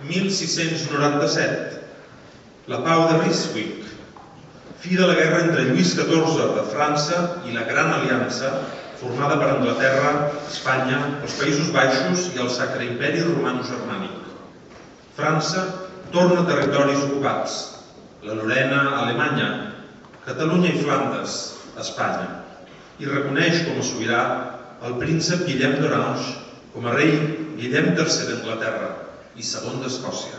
1697. La pau de Ryswick. Fi de la guerra entre Lluís XIV de França i la Gran Aliança, formada per Anglaterra, Espanya, els Països Baixos i el Sacre Imperi Romano-Germànic. França torna a territoris ocupats. La Lorena, Alemanya, Catalunya i Flandes, Espanya. I reconeix com a sobirà el príncep Guillem d'Orange, com a rei Guillem III d'Anglaterra i segon d'Escòcia.